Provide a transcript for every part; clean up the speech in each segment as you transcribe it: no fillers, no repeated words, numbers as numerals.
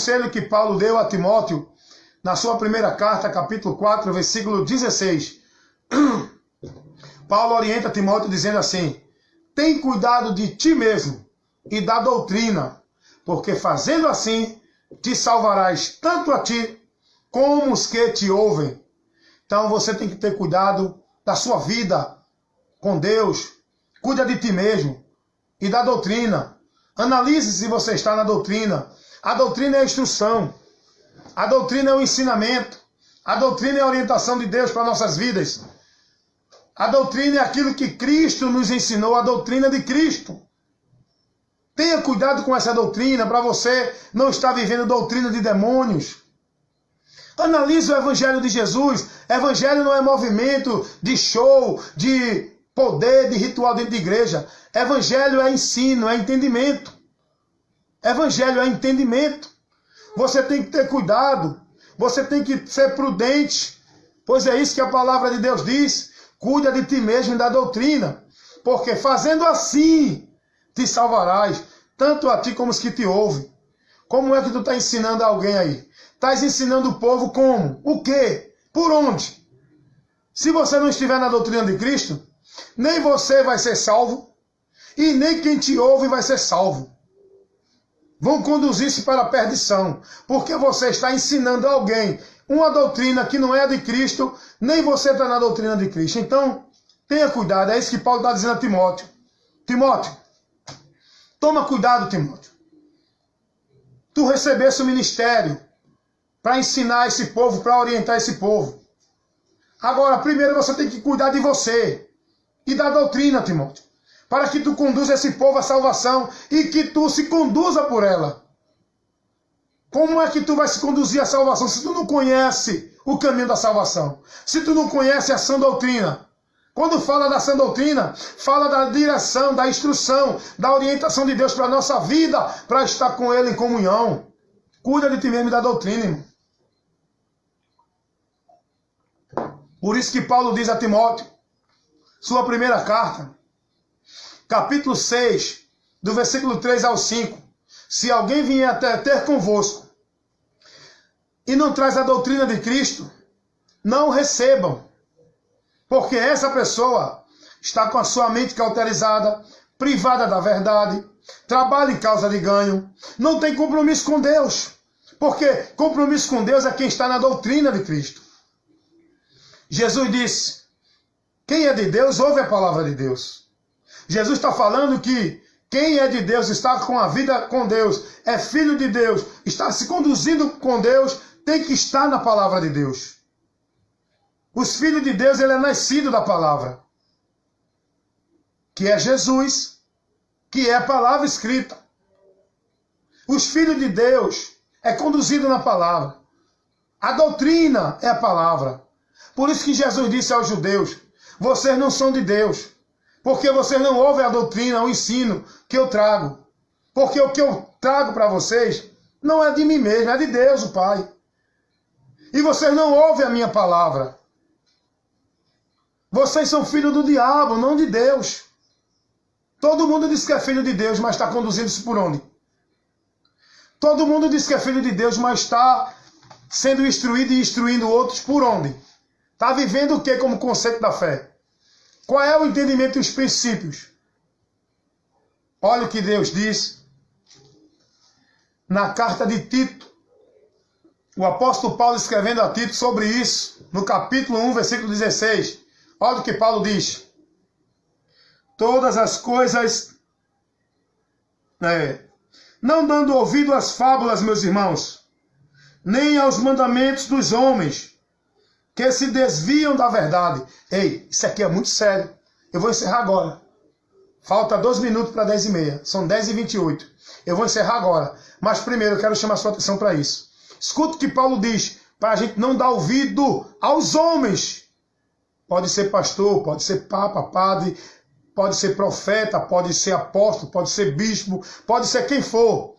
conselho que Paulo deu a Timóteo na sua primeira carta, capítulo 4, versículo 16. Paulo orienta Timóteo dizendo assim: tem cuidado de ti mesmo e da doutrina, porque fazendo assim te salvarás tanto a ti como os que te ouvem. Então você tem que ter cuidado da sua vida com Deus. Cuida de ti mesmo e da doutrina. Analise se você está na doutrina. A doutrina é a instrução. A doutrina é o ensinamento. A doutrina é a orientação de Deus para nossas vidas. A doutrina é aquilo que Cristo nos ensinou, a doutrina de Cristo. Tenha cuidado com essa doutrina para você não estar vivendo doutrina de demônios. Analise o Evangelho de Jesus. Evangelho não é movimento de show, de poder, de ritual dentro de igreja. Evangelho é ensino, é entendimento. Evangelho é entendimento. Você tem que ter cuidado. Você tem que ser prudente. Pois é isso que a palavra de Deus diz. Cuida de ti mesmo e da doutrina. Porque fazendo assim te salvarás, tanto a ti como os que te ouvem. Como é que tu está ensinando alguém aí? Estás ensinando o povo como? O quê? Por onde? Se você não estiver na doutrina de Cristo, nem você vai ser salvo, e nem quem te ouve vai ser salvo. Vão conduzir-se para a perdição, porque você está ensinando a alguém uma doutrina que não é a de Cristo, nem você está na doutrina de Cristo. Então, tenha cuidado, é isso que Paulo está dizendo a Timóteo. Timóteo, toma cuidado, Timóteo. Tu recebeste o ministério para ensinar esse povo, para orientar esse povo. Agora, primeiro você tem que cuidar de você e da doutrina, Timóteo, para que tu conduza esse povo à salvação e que tu se conduza por ela. Como é que tu vai se conduzir à salvação se tu não conhece o caminho da salvação? Se tu não conhece a sã doutrina? Quando fala da sã doutrina, fala da direção, da instrução, da orientação de Deus para a nossa vida, para estar com Ele em comunhão. Cuida de ti mesmo e da doutrina, irmão. Por isso que Paulo diz a Timóteo, sua primeira carta, capítulo 6, do versículo 3 ao 5. Se alguém vier até ter convosco e não traz a doutrina de Cristo, não o recebam, porque essa pessoa está com a sua mente cauterizada, privada da verdade, trabalha em causa de ganho, não tem compromisso com Deus, porque compromisso com Deus é quem está na doutrina de Cristo. Jesus disse, quem é de Deus ouve a palavra de Deus. Jesus está falando que quem é de Deus, está com a vida com Deus, é filho de Deus, está se conduzindo com Deus, tem que estar na palavra de Deus. Os filhos de Deus, ele é nascido da palavra, que é Jesus, que é a palavra escrita. Os filhos de Deus é conduzido na palavra. A doutrina é a palavra. Por isso que Jesus disse aos judeus, vocês não são de Deus, porque vocês não ouvem a doutrina, o ensino que eu trago. Porque o que eu trago para vocês não é de mim mesmo, é de Deus, o Pai. E vocês não ouvem a minha palavra. Vocês são filhos do diabo, não de Deus. Todo mundo diz que é filho de Deus, mas está conduzindo-se por onde? Todo mundo diz que é filho de Deus, mas está sendo instruído e instruindo outros por onde? Está vivendo o que como conceito da fé? Qual é o entendimento e os princípios? Olha o que Deus diz na carta de Tito. O apóstolo Paulo escrevendo a Tito sobre isso, no capítulo 1, versículo 16. Olha o que Paulo diz. Todas as coisas, não dando ouvido às fábulas, meus irmãos, nem aos mandamentos dos homens, que se desviam da verdade. Ei, isso aqui é muito sério. Eu vou encerrar agora. Falta 2 minutos para 10h30. São 10h28. Eu vou encerrar agora. Mas primeiro eu quero chamar sua atenção para isso. Escuta o que Paulo diz, para a gente não dar ouvido aos homens. Pode ser pastor, pode ser papa, padre, pode ser profeta, pode ser apóstolo, pode ser bispo, pode ser quem for.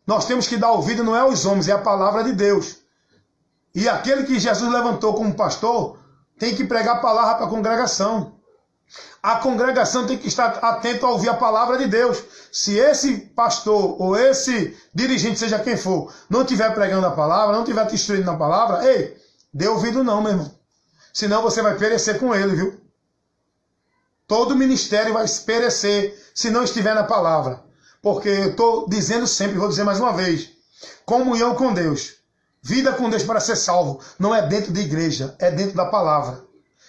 Nós temos que dar ouvido não é aos homens, é a palavra de Deus. E aquele que Jesus levantou como pastor tem que pregar a palavra para a congregação. A congregação tem que estar atenta a ouvir a palavra de Deus. Se esse pastor ou esse dirigente, seja quem for, não estiver pregando a palavra, não estiver te instruindo na palavra, ei, dê ouvido não, meu irmão. Senão você vai perecer com ele, viu? Todo ministério vai perecer se não estiver na palavra. Porque eu estou dizendo sempre, vou dizer mais uma vez, comunhão com Deus, vida com Deus para ser salvo, não é dentro de igreja, é dentro da palavra.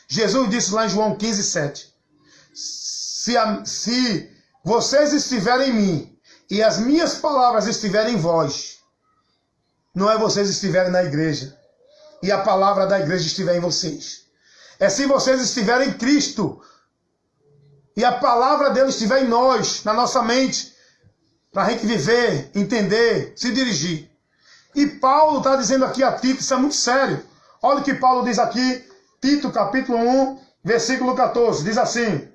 Jesus disse lá em João 15:7, se vocês estiverem em mim e as minhas palavras estiverem em vós, não é vocês estiverem na igreja e a palavra da igreja estiver em vocês. É se vocês estiverem em Cristo e a palavra dele estiver em nós, na nossa mente, para a gente viver, entender, se dirigir. E Paulo está dizendo aqui a Tito, isso é muito sério. Olha o que Paulo diz aqui, Tito capítulo 1, versículo 14, diz assim: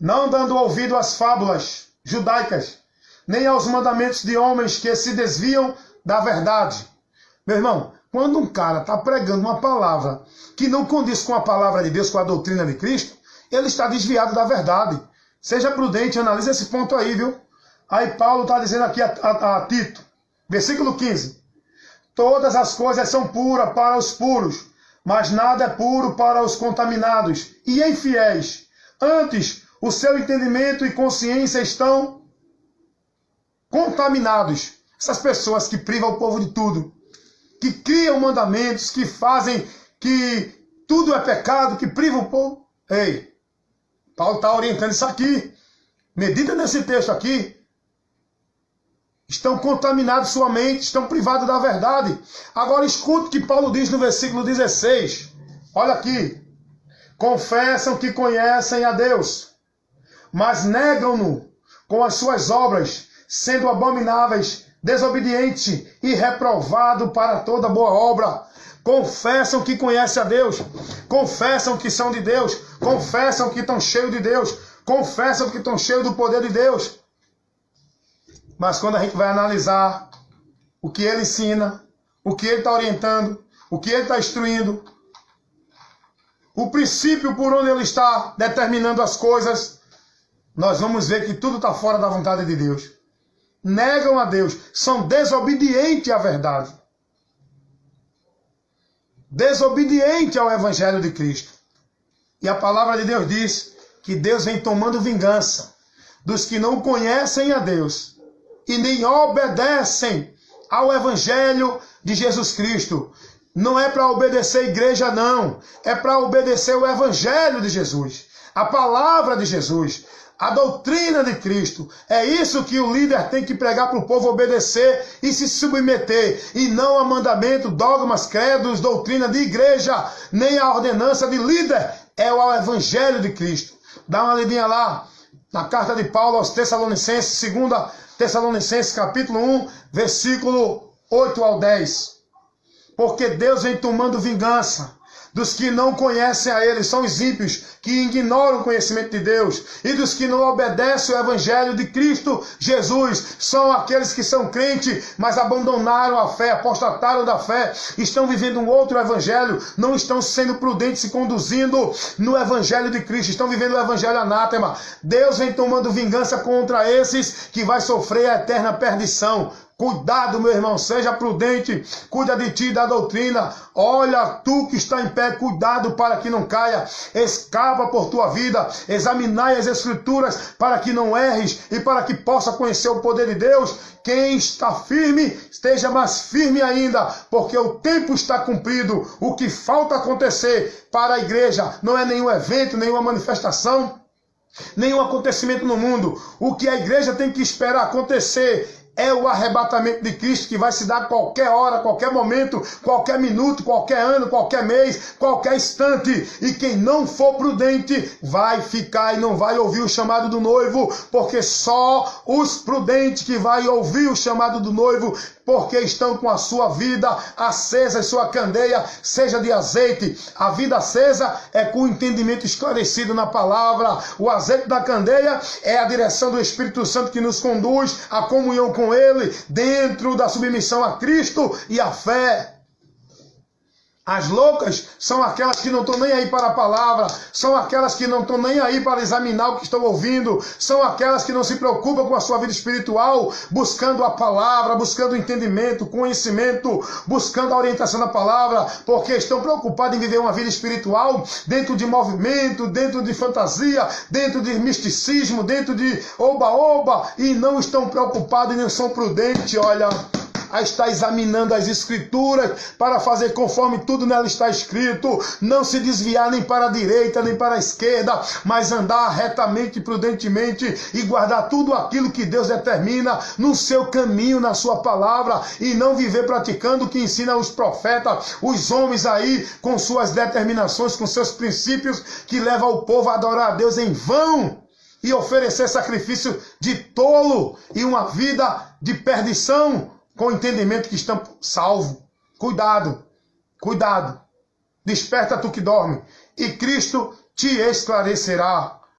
não dando ouvido às fábulas judaicas, nem aos mandamentos de homens que se desviam da verdade. Meu irmão, quando um cara está pregando uma palavra que não condiz com a palavra de Deus, com a doutrina de Cristo, ele está desviado da verdade. Seja prudente, analise esse ponto aí, viu? Aí Paulo está dizendo aqui a Tito, versículo 15. Todas as coisas são puras para os puros, mas nada é puro para os contaminados e infiéis. Antes, o seu entendimento e consciência estão contaminados. Essas pessoas que privam o povo de tudo, que criam mandamentos, que fazem que tudo é pecado, que privam o povo. Ei, Paulo está orientando isso aqui. Medita nesse texto aqui. Estão contaminados sua mente, estão privados da verdade. Agora escute o que Paulo diz no versículo 16. Olha aqui. Confessam que conhecem a Deus, mas negam-no com as suas obras, sendo abomináveis, desobediente e reprovado para toda boa obra. Confessam que conhecem a Deus, confessam que são de Deus, confessam que estão cheios de Deus, confessam que estão cheios do poder de Deus. Mas quando a gente vai analisar o que ele ensina, o que ele está orientando, o que ele está instruindo, o princípio por onde ele está determinando as coisas, nós vamos ver que tudo está fora da vontade de Deus. Negam a Deus, são desobedientes à verdade. Desobediente ao Evangelho de Cristo. E a palavra de Deus diz que Deus vem tomando vingança dos que não conhecem a Deus e nem obedecem ao Evangelho de Jesus Cristo. Não é para obedecer a igreja, não. É para obedecer o Evangelho de Jesus, a palavra de Jesus, a doutrina de Cristo. É isso que o líder tem que pregar para o povo obedecer e se submeter. E não a mandamento, dogmas, credos, doutrina de igreja, nem a ordenança de líder. É o Evangelho de Cristo. Dá uma lidinha lá na carta de Paulo aos Tessalonicenses, 2 Tessalonicenses capítulo 1, versículo 8 ao 10. Porque Deus vem tomando vingança dos que não conhecem a Ele, são os ímpios, que ignoram o conhecimento de Deus, e dos que não obedecem o Evangelho de Cristo Jesus, são aqueles que são crentes, mas abandonaram a fé, apostataram da fé, estão vivendo um outro Evangelho, não estão sendo prudentes, se conduzindo no Evangelho de Cristo, estão vivendo o Evangelho anátema. Deus vem tomando vingança contra esses que vai sofrer a eterna perdição. Cuidado, meu irmão, seja prudente, cuida de ti, da doutrina. Olha, tu que está em pé, cuidado para que não caia. Escapa por tua vida, examinai as Escrituras para que não erres e para que possa conhecer o poder de Deus. Quem está firme, esteja mais firme ainda, porque o tempo está cumprido. O que falta acontecer para a igreja não é nenhum evento, nenhuma manifestação, nenhum acontecimento no mundo. O que a igreja tem que esperar acontecer é o arrebatamento de Cristo, que vai se dar a qualquer hora, qualquer momento, qualquer minuto, qualquer ano, qualquer mês, qualquer instante. E quem não for prudente vai ficar e não vai ouvir o chamado do noivo, porque só os prudentes que vai ouvir o chamado do noivo, porque estão com a sua vida acesa, sua candeia seja de azeite. A vida acesa é com o entendimento esclarecido na palavra. O azeite da candeia é a direção do Espírito Santo que nos conduz à comunhão com Ele, dentro da submissão a Cristo e à fé. As loucas são aquelas que não estão nem aí para a palavra, são aquelas que não estão nem aí para examinar o que estão ouvindo, são aquelas que não se preocupam com a sua vida espiritual, buscando a palavra, buscando entendimento, conhecimento, buscando a orientação da palavra, porque estão preocupadas em viver uma vida espiritual dentro de movimento, dentro de fantasia, dentro de misticismo, dentro de oba-oba, e não estão preocupadas e não são prudentes, olha, a estar examinando as escrituras para fazer conforme tudo nela está escrito, não se desviar nem para a direita nem para a esquerda, mas andar retamente e prudentemente e guardar tudo aquilo que Deus determina no seu caminho, na sua palavra, e não viver praticando o que ensina os profetas, os homens aí com suas determinações, com seus princípios, que levam o povo a adorar a Deus em vão e oferecer sacrifício de tolo e uma vida de perdição, com o entendimento que estão salvos. Cuidado, cuidado. Desperta tu que dorme, e Cristo te esclarecerá.